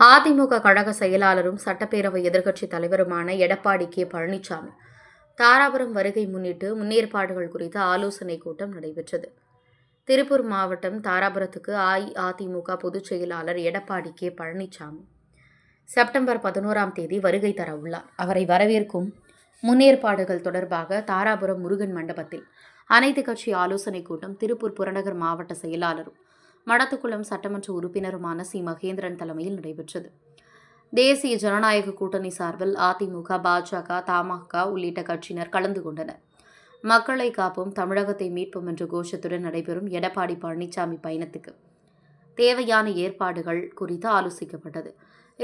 அதிமுக கழக செயலாளரும் சட்டப்பேரவை எதிர்க்கட்சித் தலைவருமான எடப்பாடி கே பழனிசாமி தாராபுரம் வருகை முன்னிட்டு முன்னேற்பாடுகள் குறித்த ஆலோசனைக் கூட்டம் நடைபெற்றது. திருப்பூர் மாவட்டம் தாராபுரத்துக்கு அஇஅதிமுக பொதுச் செயலாளர் எடப்பாடி கே பழனிசாமி செப்டம்பர் 11ஆம் தேதி வருகை தர உள்ளார். அவரை வரவேற்கும் முன்னேற்பாடுகள் தொடர்பாக தாராபுரம் முருகன் மண்டபத்தில் அனைத்துக் கட்சி ஆலோசனைக் கூட்டம் திருப்பூர் புறநகர் மாவட்ட செயலாளரும் மடத்துக்குளம் சட்டமன்ற உறுப்பினருமான சி. மகேந்திரன் தலைமையில் நடைபெற்றது. தேசிய ஜனநாயக கூட்டணி சார்பில் அதிமுக, பாஜக, தமாக உள்ளிட்ட கட்சியினர் கலந்து கொண்டனர். மக்களை காப்போம், தமிழகத்தை மீட்போம் என்ற கோஷத்துடன் நடைபெறும் எடப்பாடி பழனிசாமி பயணத்துக்கு தேவையான ஏற்பாடுகள் குறித்து ஆலோசிக்கப்பட்டது.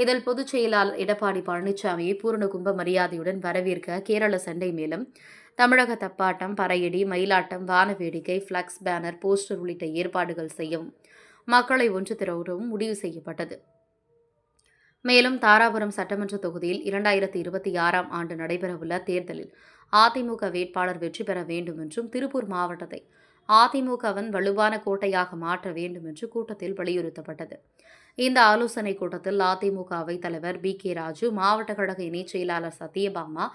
இதில் பொதுச் செயலாளர் எடப்பாடி பழனிசாமியை பூரண கும்ப மரியாதையுடன் வரவேற்க கேரள சண்டை மேளம், தமிழக தப்பாட்டம், பறையடி, மயிலாட்டம், வான வேடிக்கை, பிளக்ஸ், பேனர், போஸ்டர் உள்ளிட்ட ஏற்பாடுகள் செய்யவும் மக்களை ஒன்று திரட்டவும் முடிவு செய்யப்பட்டது. மேலும் தாராபுரம் சட்டமன்ற தொகுதியில் 2026ஆம் ஆண்டு நடைபெறவுள்ள தேர்தலில் அதிமுக வேட்பாளர் வெற்றி பெற வேண்டும் என்றும் திருப்பூர் மாவட்டத்தை அதிமுகவின் வலுவான கோட்டையாக மாற்ற வேண்டும் என்று கூட்டத்தில் வலியுறுத்தப்பட்டது. இந்த ஆலோசனைக் கூட்டத்தில் அதிமுக அவைத் தலைவர் பி. கே. ராஜு, மாவட்ட கழக இணைச் செயலாளர் சத்யபாமா,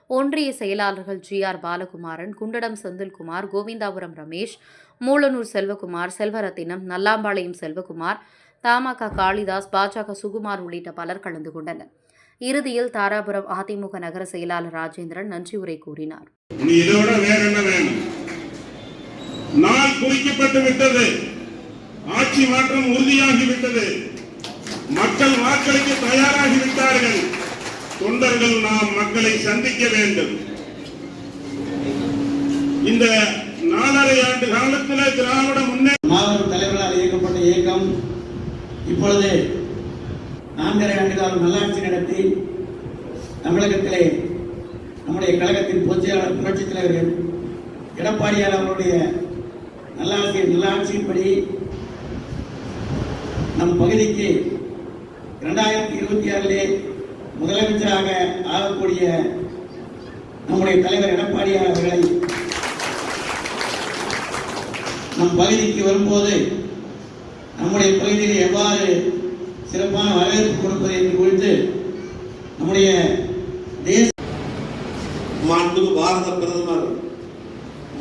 ஒன்றிய செயலாளர்கள் ஜி.ஆர். பாலகுமாரன், குண்டடம் செந்தில்குமார், கோவிந்தாபுரம் ரமேஷ், மூலனூர் செல்வகுமார், செல்வரத்தினம், நல்லாம்பாளையம் செல்வகுமார், தமாக காளிதாஸ், பாஜக சுகுமார் உள்ளிட்ட பலர் கலந்து கொண்டனர். இறுதியில் தாராபுரம் அதிமுக நகர செயலாளர் ராஜேந்திரன் நன்றி உரை கூறினார். நாள் குறிக்கப்பட்டு விட்டது. ஆட்சி மாற்றம் உறுதியாகிவிட்டது. மக்கள் வாக்களிக்க தயாராகிவிட்டார்கள். தொண்டர்கள் நாம் மக்களை சந்திக்க வேண்டும். இந்த 4.5 ஆண்டு காலத்தில் திராவிட முன்னேற்ற மாவட்ட தலைவர்களால் இயக்கப்பட்ட இயக்கம் இப்பொழுது 4.5 ஆண்டு காலம் நல்லாட்சி நடத்தி தமிழகத்திலே நம்முடைய கழகத்தின் பொதுச்செயலாளர் புரட்சித் தலைவர் எடப்பாடியார் அவருடைய நல்லாட்சியின்படி நம் பகுதிக்கு 2026 முதலமைச்சராக ஆகக்கூடிய நம்முடைய தலைவர் எடப்பாடியார் அவர்களை நம் பகுதிக்கு வரும்போது நம்முடைய பகுதியில் எவ்வாறு சிறப்பான வரவேற்பு கொடுப்பது என்று குறித்து நம்முடைய மாண்புமிகு பாரத பிரதமர்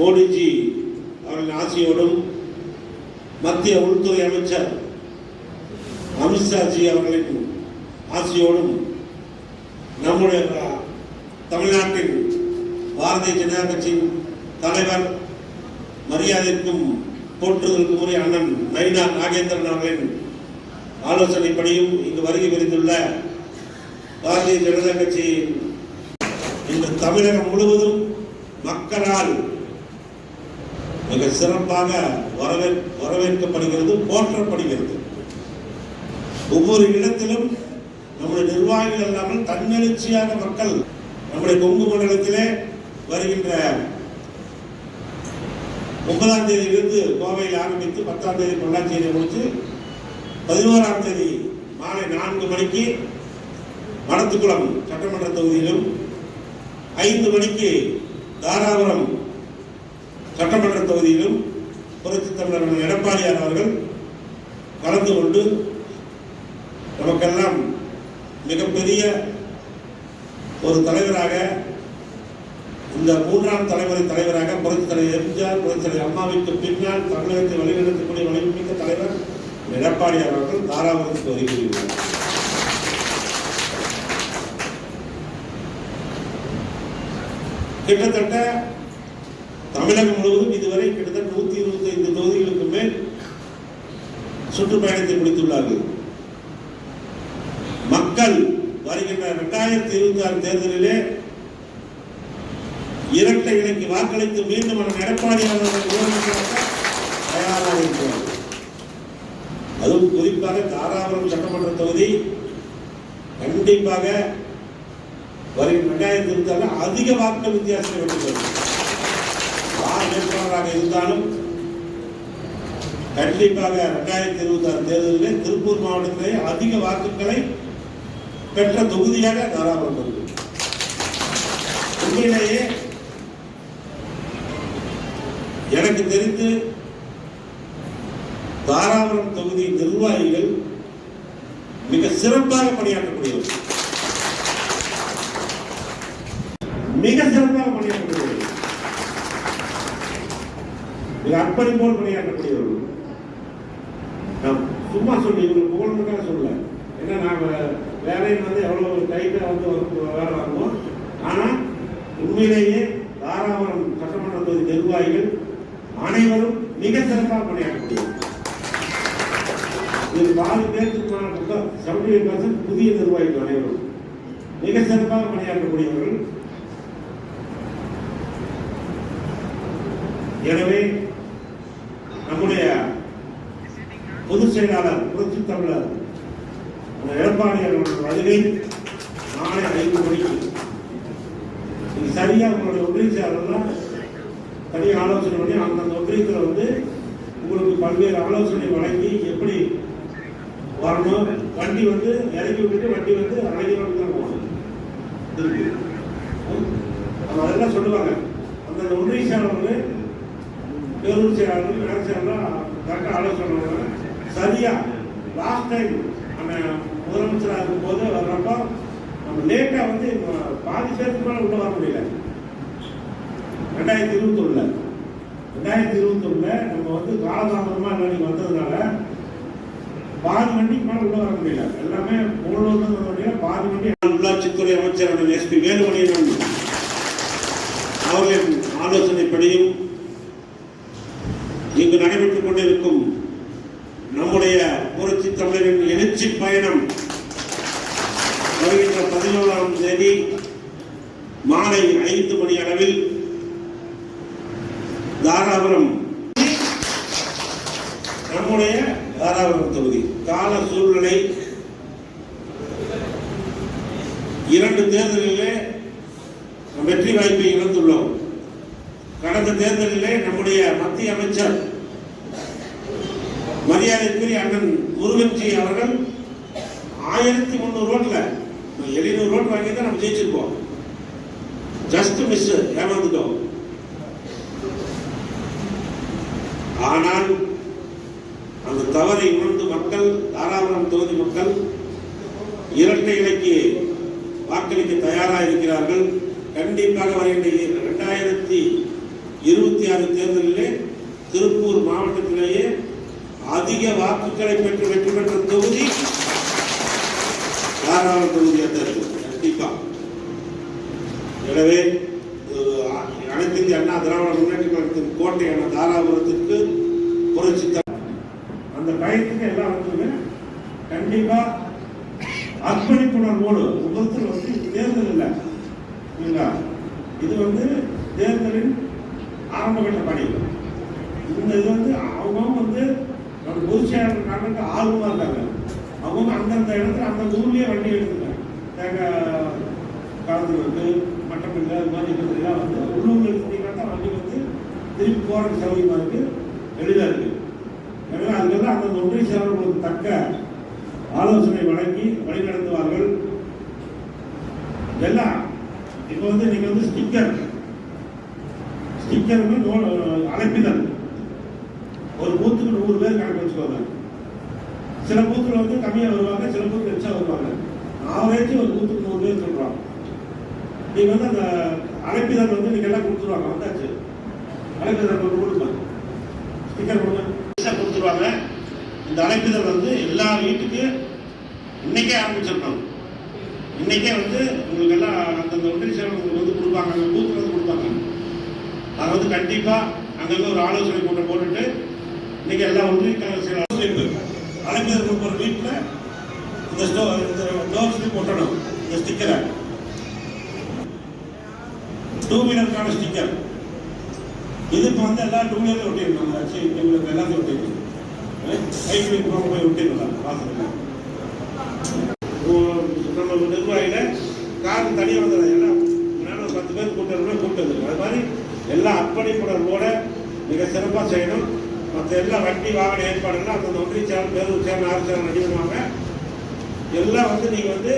மோடிஜி அவர்களின் ஆட்சியோடும் மத்திய உள்துறை அமைச்சர் அமித்ஷாஜி அவர்களின் ஆட்சியோடும் நம்முடைய தமிழ்நாட்டின் பாரதிய ஜனதா கட்சியின் தலைவர் மரியாதைக்கும் போற்றுதலுக்கும் உரிய அண்ணன் நயினார் நாகேந்திரன் அவர்களின் ஆலோசனைப்படியும் இங்கு வருகை புரிந்துள்ள பாரதிய ஜனதா கட்சி இந்த தமிழகம் முழுவதும் மக்களால் மிக சிறப்பாக வரவேற்கப்படுகிறது, போற்றப்படுகிறது. ஒவ்வொரு இடத்திலும் நம்முடைய நிர்வாகிகள் இல்லாமல் தன்னெழுச்சியாக மக்கள் நம்முடைய கொங்கு மண்டலத்திலே வருகின்ற 9ஆம் தேதியிலிருந்து கோவையில் ஆரம்பித்து 10ஆம் தேதி பொள்ளாச்சியை முடித்து 11ஆம் தேதி மாலை 4 மணிக்கு மடத்துக்குளம் சட்டமன்ற தொகுதியிலும் 5 மணிக்கு தாராபுரம் சட்டமன்ற தொகுதியிலும் புரட்சித் தலைவர் எடப்பாடியார் அவர்கள் கலந்து கொண்டு நமக்கெல்லாம் மிகப்பெரிய ஒரு தலைவராக, இந்த 3ஆம் தலைமுறை தலைவராக புரட்சித் தலைவர் எம்ஜிஆர், புரட்சித் தலைவர் அம்மாவிற்கு பின்னால் தமிழகத்தை வழிநடத்தக்கூடிய வலிமைமிக்க தலைவர் எடப்பாடியார் அவர்கள் தாராபுரத்துக்கு வருகிறார். கிட்டத்தட்ட தமிழகம் முழுவதும் இதுவரை கிட்டத்தட்ட 125 தொகுதிகளுக்கு மேல் சுற்றுப்பயணத்தை முடித்துள்ளார்கள். மக்கள் வருகின்ற 2026 தேர்தலிலே இரட்டை இலைக்கு வாக்களித்து மீண்டும் எடப்பாடியார் தயாராக இருக்கிறார். அதுவும் குறிப்பாக தாராபுரம் சட்டமன்ற தொகுதி கண்டிப்பாக வருகின்ற 2026 அதிக வாக்கு வித்தியாசத்தை வெற்றி யார் வேட்பாளராக இருந்தாலும் கண்டிப்பாக 2026 தேர்தலில் திருப்பூர் மாவட்டத்திலே அதிக வாக்குகளை பெற்ற தொகுதியாக தாராபுரம் இருக்கு. உண்மையிலேயே எனக்கு தெரிந்து தாராபுரம் தொகுதி நிர்வாகிகள் மிக சிறப்பாக பணியாற்றக்கூடியவர், மிக சிறப்பாக பணியாற்றக்கூடியவர், மிக அர்ப்பணிப்போடு பணியாற்றக்கூடியவர்கள். நான் சும்மா சொல்லி இவங்களுக்கு புகழ்ந்துக்காக சொல்லல. ஏன்னா நாம வேலையில் வந்து எவ்வளவு டைட்டா வந்து வேலை வாங்குவோம். ஆனா உண்மையிலேயே தாராபுரம் சட்டமன்ற தொகுதி நிர்வாகிகள் அனைவரும் மிக சிறப்பாக பணியாற்றக்கூடியவர். இது 4 பேருக்கு 70% புதிய நிர்வாகிகள் அனைவரும் மிக சிறப்பாக பணியாற்றக்கூடியவர்கள். எனவே நம்முடைய பொதுச் செயலாளர் புரட்சி தமிழர் எடப்பாடி அவர்கள் வருகை நாளை 5 மணிக்கு சரியா உங்களுடைய ஒன்றிய செயலாளர்லாம் தனியாக ஆலோசனை பண்ணி அந்தந்த ஒன்றியத்தில் வந்து உங்களுக்கு பல்வேறு ஆலோசனை வழங்கி எப்படி வரணும், வண்டி வந்து இறக்கி விட்டுட்டு வண்டி வந்து அழகியோடு தான் போகணும். அதெல்லாம் சொல்லுவாங்க. அந்தந்த ஒன்றிய செயலாளர்கள் பேரூர் செயலாளர்கள் நகர செயலாளர் கரெக்டாக ஆலோசனை பண்ணுவாங்க. சரியா லாஸ்ட் டைம் நம்ம முதலமைச்சராக இருக்கும்போது வர்றப்போ நம்ம லேட்டாக வந்து பாதி பேருக்கு மேலே உள்ள வர முடியல. 2021 நம்ம வந்து காலதாமதமாக எல்லாரும் வந்ததுனால பாதி வண்டிக்கு மேலே உள்ள வர முடியல. எல்லாமே முழுவதும் பாதி வண்டி. உள்ளாட்சித்துறை அமைச்சர் எஸ்பி வேலுமணியன் அவர்களின் ஆலோசனைப்படியும் இங்கு நடைபெற்றுக் கொண்டிருக்கும் நம்முடைய புரட்சி தமிழரின் எழுச்சி பயணம் வருகின்ற 17ஆம் தேதி மாலை 5 மணி அளவில் தாராபுரம், நம்முடைய தாராபுரம் தொகுதி கால சூழ்நிலை 2 தேர்தலிலே வெற்றி வாய்ப்பை இழந்துள்ளோம். கடந்த தேர்தலிலே நம்முடைய மத்திய அமைச்சர் மரியாதைக்குரிய அண்ணன் முருகன்ஜி அவர்கள் 1300 ஓட்டுல 700 ஓட்டு வாங்கி தான் நம்ம ஜெயிச்சிருப்போம். Just miss, ஏமாந்துட்டோம். ஆனால் அந்த தவறை உணர்ந்து மக்கள், தாராபுரம் தொகுதி மக்கள் இரட்டை இலைக்கு வாக்களிக்க தயாராக இருக்கிறார்கள். கண்டிப்பாக வருகின்ற 2026 தேர்தலிலே திருப்பூர் மாவட்டத்திலேயே அதிக வாக்குகளை பெற்று வெற்றி பெற்ற தொகுதி தாராபுரம் தொகுதியாக தேர்தல் கண்டிப்பா. எனவே அனைத்து இந்திய அண்ணா திராவிட முன்னேற்ற கழகத்தின் கோட்டையான தாராபுரத்திற்கு புரட்சி அந்த பயத்துக்கு எல்லாம் வந்து கண்டிப்பா அர்ப்பணிப்புணர்வோடு உங்களுக்கு வந்து தேர்தல் இல்லை, இது வந்து தேர்தலின் ஆரம்பகட்ட பணி. இந்த இது வந்து அவங்க வந்து நம்ம பொதுச் செயலாளர் ஆர்வமாக இருக்காங்க. அவங்க அந்தந்த இடத்துல அந்த ஊர்லேயே வண்டி எடுத்துக்காங்க. தேங்காய் கலந்து வந்து மட்டம் இல்லை அது மாதிரி இருக்கிறதுலாம் வந்து உள்ளூரில் எடுத்துட்டீங்கன்னா தான் வண்டி வந்து திருப்பி போகிறது சௌகரியமாக இருக்குது, எளிதாக இருக்குது. எனவே அதுக்கெல்லாம் அந்தந்த ஒன்றிய செயலாளர்களுக்கு தக்க ஆலோசனை வழங்கி வழிநடத்துவார்கள். எல்லாம் இப்போ வந்து நீங்கள் வந்து ஸ்டிக்கர் அழைப்பிதழ் ஒரு பூத்துக்கு 100 பேர் கணக்கு வச்சுக்கோங்க. சில பூத்துல வந்து கம்மியாக வருவாங்க, சில பூத்துல எச்சா வருவாங்க. ஆவரேஜ் ஒரு பூத்துக்கு 100 பேர் சொல்றாங்க. நீங்க வந்து அந்த அழைப்பிதழ் வந்து நீங்க எல்லாம் கொடுத்துருவாங்க. வந்தாச்சு அழைப்பிதழ் கொடுங்க, ஸ்டிக்கர் கொடுங்க, கொடுத்துருவாங்க. இந்த அழைப்பிதழ் வந்து எல்லா வீட்டுக்கு இன்னைக்கே ஆரம்பிச்சிருக்கணும். இன்னைக்கே வந்து உங்களுக்கு எல்லாம் அந்தந்த ஒன்றிய செயலாளர்களுக்கு வந்து கொடுப்பாங்க, அந்த பூத்துல வந்து கொடுப்பாங்க. அதை வந்து கண்டிப்பா அங்கங்க ஒரு ஆலோசனை கூட்டம் போட்டுட்டு இன்னைக்கு எல்லா ஒன்றிய அழைப்பிதழ் கொடுக்குற வீட்டில் இந்த டோர் ஸ்லிப் ஒட்டணும். இந்த ஸ்டிக்கரை 2 வீலருக்கான ஸ்டிக்கர் இது இப்போ வந்து எல்லா 2 வீலர்ல ஒட்டிருக்காங்க. 2 வீலர் எல்லாத்தையும் ஒட்டிருக்காங்க. சைக்கிள் போய் ஒட்டிருக்கலாம். வாசல் நம்ம நிர்வாகியில கார் தனியாக வந்தது எல்லாம் 10 பேர் கூட்டு வந்துருக்கு. அது மாதிரி எல்லா அர்ப்பணிப்புணர்வோட மிக சிறப்பாக செய்யணும். மற்ற எல்லா வண்டி வாகன ஏற்பாடுலாம் அந்த ஒன்றிய சேனல், பேரூர் சேனல், ஆறு சேனல் ரெடி பண்ணுவாங்க. எல்லாம் வந்து நீங்கள் வந்து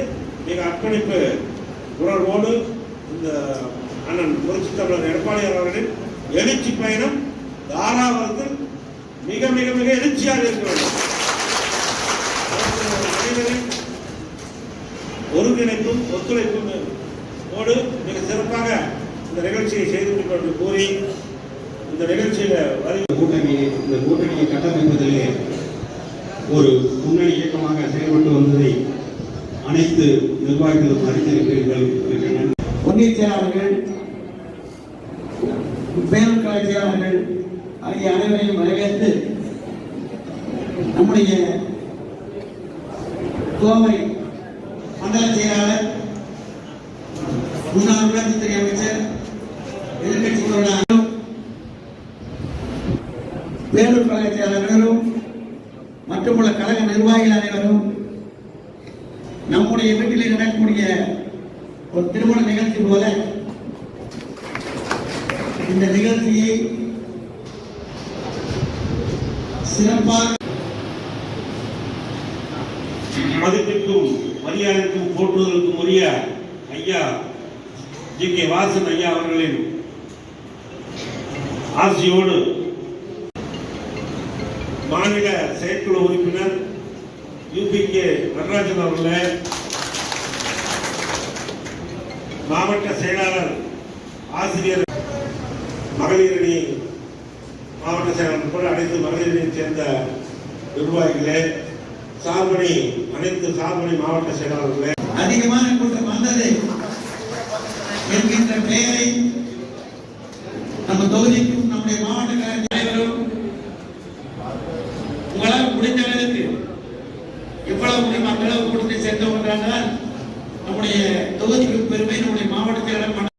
மிக அர்ப்பணிப்பு உணர்வோடு இந்த அண்ணன் புரட்சி தமிழர் எடப்பாடி அவர்களின் எழுச்சி பயணம் தாராபுரத்தில் மிக மிக மிக எழுச்சியாக இருக்க வேண்டும். ஒருங்கிணைப்பும் ஒத்துழைப்பும் ஓடு மிக சிறப்பாக இந்த நிகழ்ச்சியை செய்து முடிப்போம் என்று கூறி இந்த நிகழ்ச்சியில இந்த கூட்டணியை கட்டமைப்பதிலே ஒரு முன்னணி இயக்கமாக செயல்பட்டு வந்ததை அனைத்து நிர்வாகிகளும் அறிந்திருக்கிறீர்கள். ஒன்றிய செயலாளர்கள், பேரூர் கழக செயலாளர்கள் ஆகிய அனைவரையும் வரவேற்று நம்முடைய கோவை மண்டல செயலாளர், முன்னாள் உள்ளாட்சித்துறை அமைச்சர், எதிர்கட்சிகளோட பேரூர் கழக செயலாளர்களும் மற்றுமுள்ள கழக நிர்வாகிகள் அனைவரும் நம்முடைய வீட்டில் நடக்கக்கூடிய ஒரு திருமண நிகழ்ச்சி போல இந்த நிகழ்ச்சியை சிறப்பாக மதிப்பிற்கும் மரியாதைக்கும் போற்றுவதற்கும் உரிய ஐயா ஜி.கே. வாசன் ஐயா அவர்களின் ஆசியோடு மாநில செயற்குழு உறுப்பினர் யூ.பி.கே. நடராஜன் அவர்களே, மாவட்ட செயலாளர் ஆசிரியர் மகளிரணி மாவட்ட செயலாளர் கூட அனைத்து மகளிரணியை சேர்ந்த நிர்வாகிகளே, சார்பணி அனைத்து சார்பணி மாவட்ட செயலாளர்களே, அதிகமான கூட்டம் வந்தது என்கின்ற பெயரை நம்ம தொகுதிக்கும் நம்முடைய மாவட்ட கழக தலைவரும் உங்களால் முடிந்த அளவுக்கு எவ்வளவு முடியும் அந்த அளவு கூட்டத்தை சேர்ந்தவர்கள் நம்முடைய தொகுதிக்கு பெருமை, நம்முடைய மாவட்ட செயலாளர்